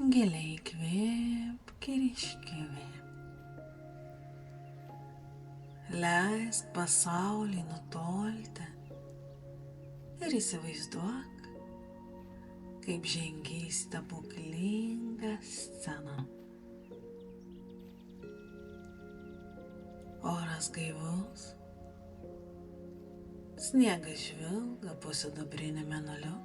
Giliai įkvėpk ir iškvėpk. Leisk pasauliui nutolti ir įsivaizduok, kaip žengi į stebuklingą sceną. Oras gaivus, sniegas žvilga po sidabriniu mėnuliu,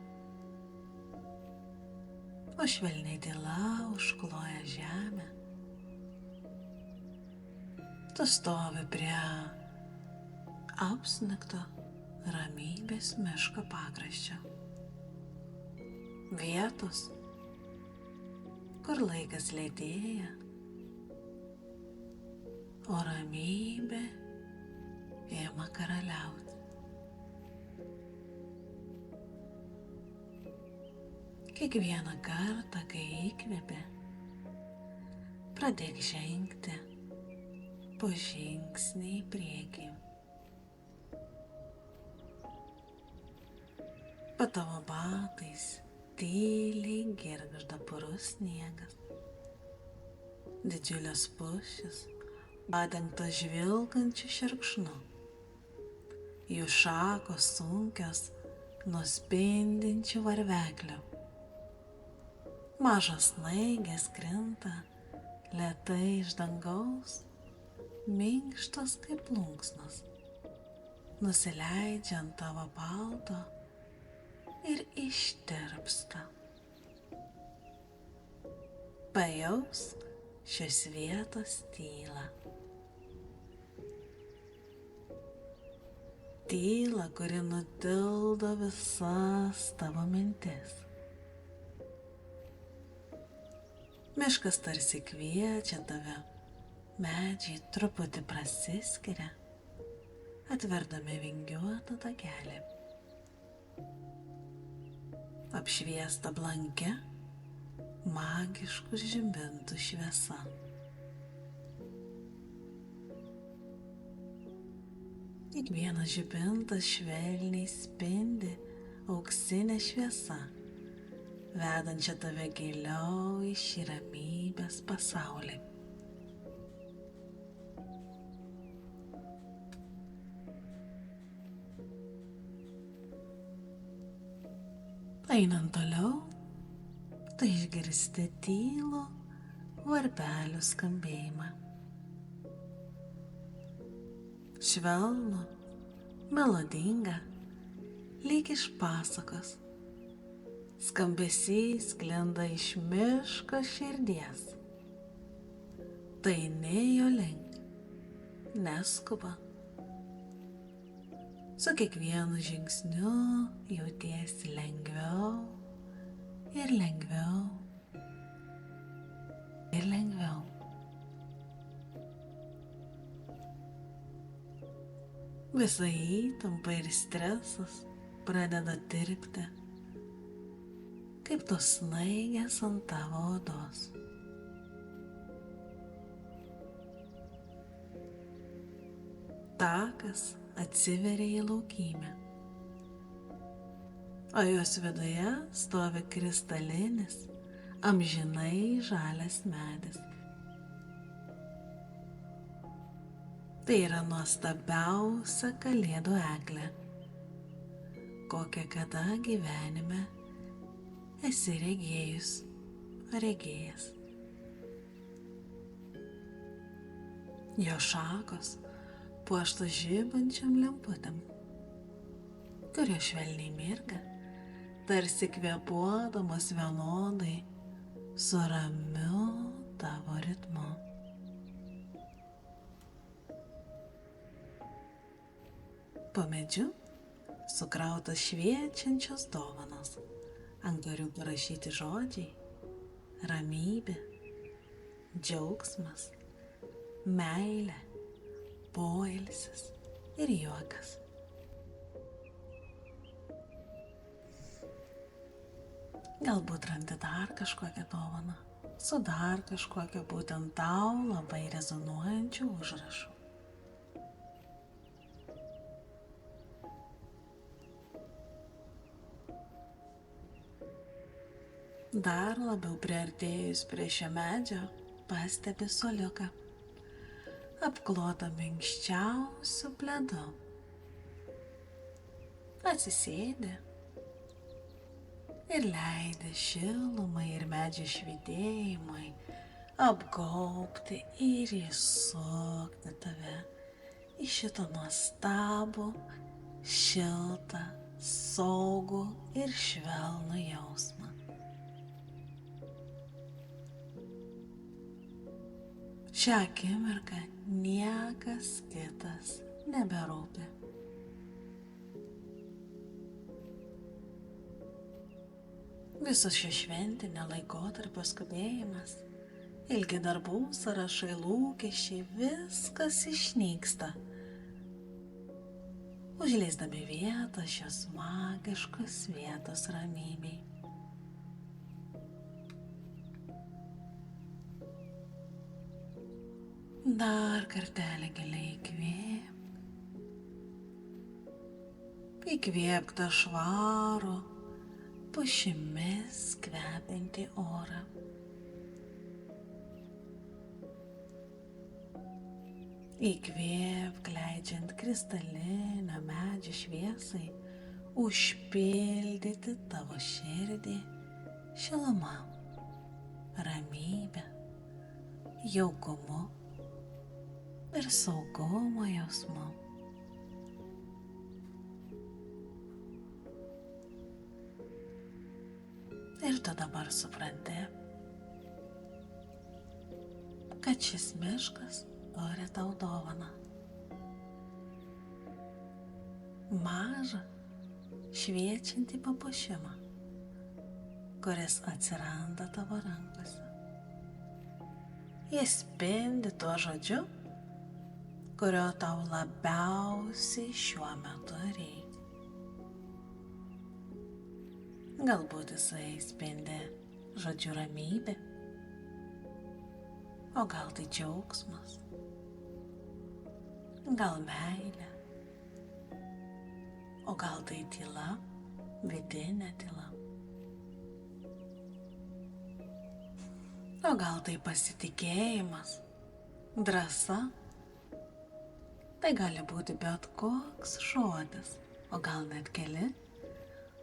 o švelniai tyla užkloja žemę. Tu stovi prie apsnigto ramybės miško pakraščio. Vietos, kur laikas lėtėja, o ramybė ima karaliauti. Kiekvieną kartą, kai įkvėpi, pradėk žengti po žingsnį į priekį. Po tavo batais tyliai girgžda purus sniegas. Didžiulės pušys padengtos žvilgančiu šerkšnu. Jų šakos sunkios nuo spindinčių varveklių. Mažos snaigės krinta lėtai iš dangaus, minkštos kaip plunksnos, nusileidžia ant tavo palto ir ištirpsta. Pajausk šios vietos tylą. Tyla, kuri nutildo visas tavo mintis. Miškas tarsi kviečia tave, medžiai truputį prasiskiria, atverdami vingiuotą takelį. Apšviesta blankia, magiškų žibintų šviesa. Kiekvienas žibintas švelniai spindi auksinė šviesa, vedančia tave giliau į šį ramybės pasaulį. Einant toliau, tu išgirsti tylų varpelių skambėjimą. Švelnų, melodingą, lyg iš pasakos. Skambesys sklinda iš miško širdies. Tai eini jo link, neskuba. Su kiekvienu žingsniu jautiesi lengviau ir lengviau ir lengviau. Visa įtampa ir stresas pradeda tirpti, kaip tos snaigės ant tavo odos. Takas atsiveria į laukymę, o jos viduje stovi kristalinis, amžinai žalias medis. Tai yra nuostabiausia kalėdų eglė, kokią kada gyvenime esi regėjus ar regėjęs. Jo šakos puoštos žibančiam lemputėm, kurio švelniai mirga, tarsi kvėpuodamos vienodai su ramiu tavo ritmu. Po medžiu sukrautos šviečiančios dovanos, ant kurių parašyti žodžiai: ramybė, džiaugsmas, meilė, poilsis ir juokas. Galbūt randi dar kažkokią dovaną, su dar kažkokiu būtent tau labai rezonuojančiu užrašu. Dar labiau priartėjus prie šio medžio, pastebi suoliuką, apklotą minkščiausiu pledu. Atsisėdi ir leidi šilumai ir medžio švytėjimai apgaubti ir įsukti tave į šitą nuostabų, šiltą, saugų ir švelnų jausmą. Šią akimirką niekas kitas neberūpi. Visas šio šventinio laikotarpio skubėjimas, ilgi darbų sąrašai, lūkesčiai, viskas išnyksta, užleisdami vietą šios magiškos vietos ramybei. Dar kartelį giliai įkvėpk tą švarų, pušimis kvepiantį orą. Įkvėpk, leidžiant kristalinio medžio šviesai užpildyti tavo širdį šiluma, ramybe, jaukumu ir saugumo jausmu. Ir tu dabar supranti, kad šis miškas turi tau dovaną. Mažą, šviečiantį papuošimą, kuris atsiranda tavo rankose. Jis spindi tuo žodžiu, kurio tau labiausiai šiuo metu reikia. Galbūt jisai spindi žodžiu ramybė, o gal tai džiaugsmas, gal meilė, o gal tai tyla, vidinė tyla, o gal tai pasitikėjimas, drąsa. Tai gali būti bet koks žodis, o gal net keli,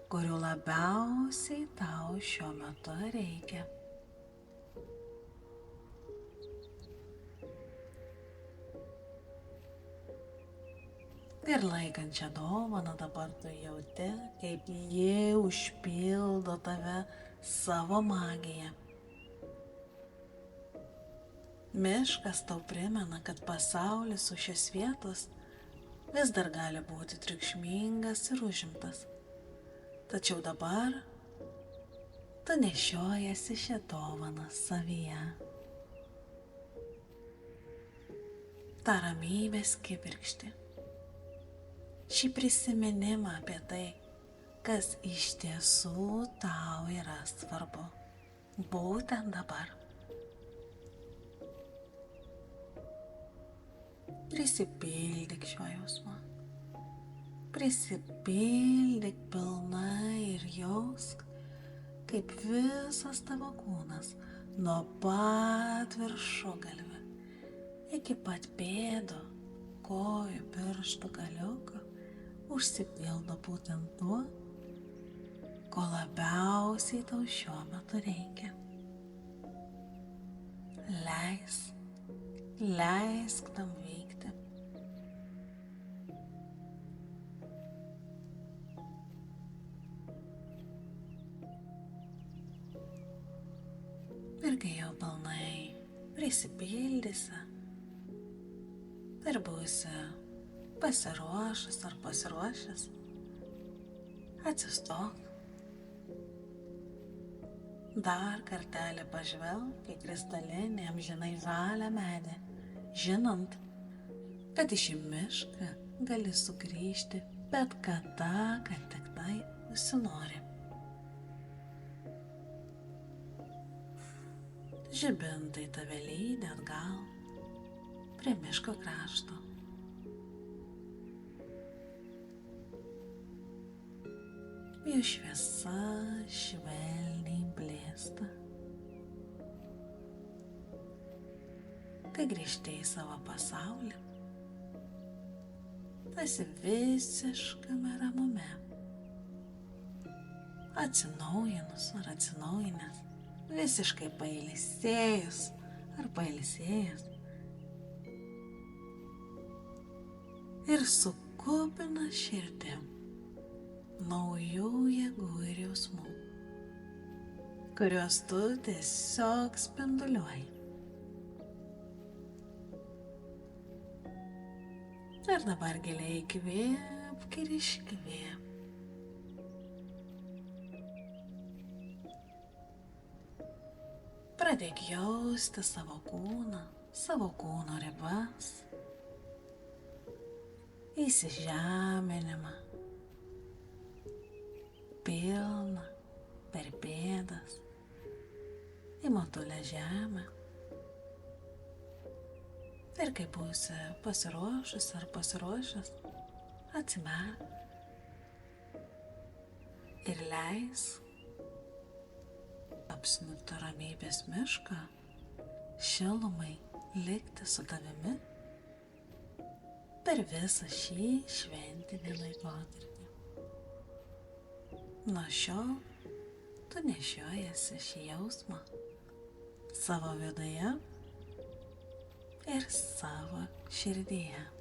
kurių labiausiai tau šiuo metu reikia. Ir laikant šią dovaną dabar tu jauti, kaip ji užpildo tave savo magiją. Miškas tau primena, kad pasaulis už šios vietos vis dar gali būti triukšmingas ir užimtas. Tačiau dabar tu nešiojasi šią dovaną savyje. Ta ramybės kibirkštį, šį prisiminimą apie tai, kas iš tiesų tau yra svarbu, būtent dabar. Prisipildyk šio jausmo. Prisipildyk pilnai ir jausk, kaip visas tavo kūnas nuo pat viršugalvio iki pat pėdų, kojų, pirštų galiukų užsipildo būtent tuo, ko labiausiai tau šiuo metu reikia. Leisk tam vykti. Ir kai jau pilnai prisipildysi ir būsi pasiruošęs ar pasiruošęs, atsistok. Dar kartelį pažvelk į kristalinį amžinai žalią medį, žinant, kad į šį mišką gali sugrįžti bet kada, kad tik tai užsinori. Žibintai tave lydi atgal prie miško krašto. Jų šviesa švelniai blės. vyksta. Kai grįžti į savo pasaulį, tu esi visiškame ramume. Atsinaujinus ar atsinaujinęs, visiškai pailsėjus ar pailsėjęs. Ir su kupina širdim naujų jėgų ir jausmų, kuriuos tu tiesiog spinduliuoji. Ir dabar giliai įkvėpk ir iškvėpk. Pradėk jausti savo kūno ribas, įsižeminimą, pilną per pėdas, į motulę žemę. Ir kai būsi pasiruošus ar pasiruošęs, atsimerk ir leisk apsnigto ramybės miško šilumai likti su tavimi per visą šį šventinį laikotarpį. Nuo šiol tu nešiojasi šį jausmą savo viduje ir savo širdyje.